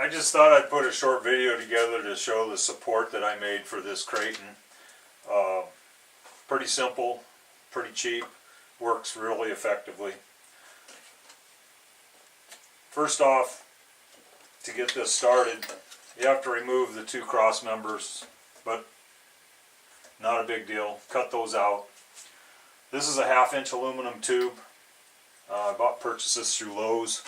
I just thought I'd put a short video together to show the support that I made for this Kraton. Pretty simple, pretty cheap, works really effectively. First off, to get this started, you have to remove the two cross members, but not a big deal. Cut those out. This is a 1/2-inch aluminum tube. I purchased this through Lowe's.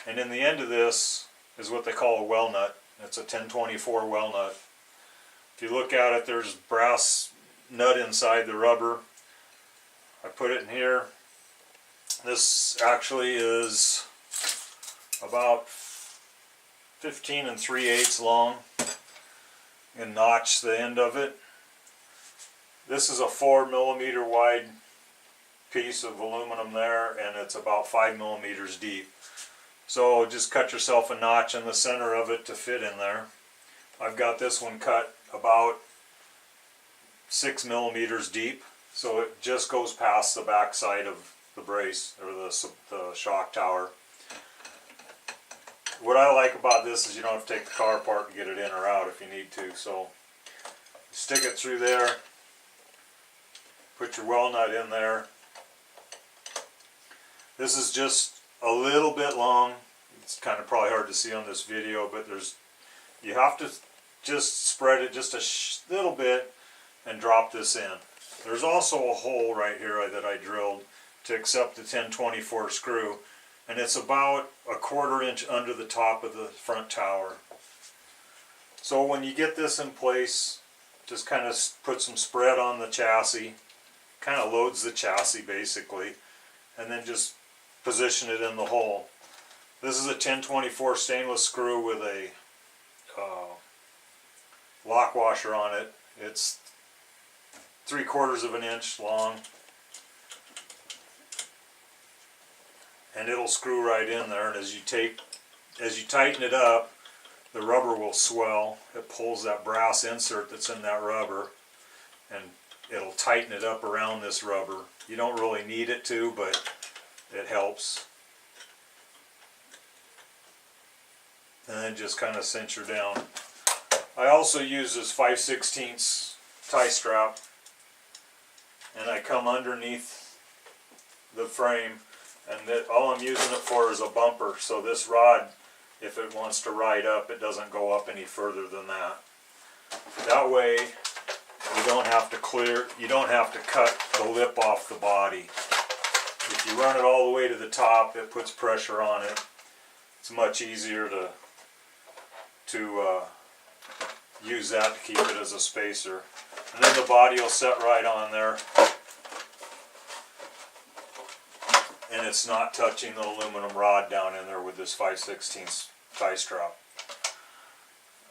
And in the end of this is what they call a well nut. It's a 1024 well nut. If you look at it, there's brass nut inside the rubber. I put it in here. This actually is about 15 3/8 long and notch the end of it. This is a 4mm wide piece of aluminum there, and it's about 5mm deep. So just cut yourself a notch in the center of it to fit in there. I've got this one cut about 6mm deep, so it just goes past the back side of the brace or the shock tower. What I like about this is you don't have to take the car apart to get it in or out if you need to. So stick it through there, put your well nut in there. This is just a little bit long. It's kind of probably hard to see on this video, but you have to just spread it just a little bit and drop this in. There's also a hole right here that I drilled to accept the 1024 screw, and it's about a 1/4 inch under the top of the front tower. So when you get this in place, just kind of put some spread on the chassis, kind of loads the chassis basically, and then just position it in the hole. This is a 1024 stainless screw with a lock washer on it. It's 3/4 of an inch long, and it'll screw right in there. And as you tighten it up, the rubber will swell. It pulls that brass insert that's in that rubber, and it'll tighten it up around this rubber. You don't really need it to, but it helps. And then just kind of cinch her down. I also use this 5/16 tie strap, and I come underneath the frame, and all I'm using it for is a bumper, so this rod, if it wants to ride up, it doesn't go up any further than that. That way you don't have to cut the lip off the body. If you run it all the way to the top, it puts pressure on it. It's much easier to use that to keep it as a spacer. And then the body will set right on there, and it's not touching the aluminum rod down in there with this 5/16 tie strap.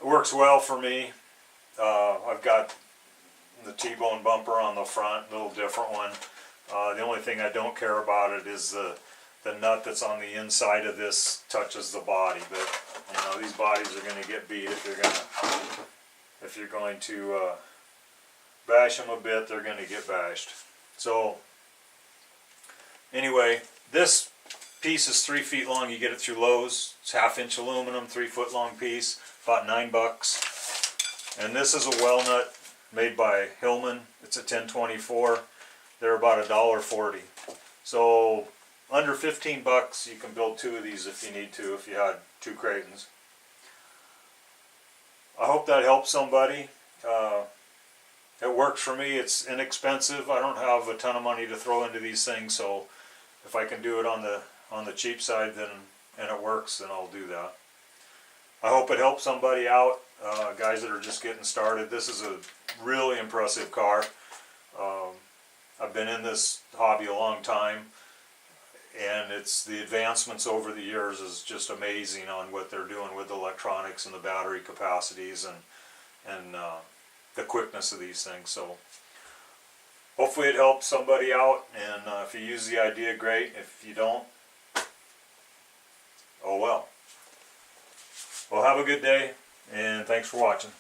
It works well for me. I've got the T-bone bumper on the front, a little different one. The only thing I don't care about it is the nut that's on the inside of this touches the body, but you know, these bodies are going to get beat if you're going to bash them a bit. They're going to get bashed. So anyway, this piece is 3 feet long. You get it through Lowe's. It's 1/2-inch aluminum, 3 foot long piece, about $9. And this is a well nut made by Hillman. It's a 1024. They're about $1.40. So under $15 you can build 2 of these if you need to, if you had 2 Kratons. I hope that helps somebody. It works for me. It's inexpensive. I don't have a ton of money to throw into these things, so if I can do it on the cheap side and it works, then I'll do that. I hope it helps somebody out, guys that are just getting started. This is a really impressive car. I've been in this hobby a long time, and the advancements over the years is just amazing on what they're doing with the electronics and the battery capacities and the quickness of these things. So hopefully it helps somebody out, and if you use the idea, great. If you don't, oh well. Well, have a good day, and thanks for watching.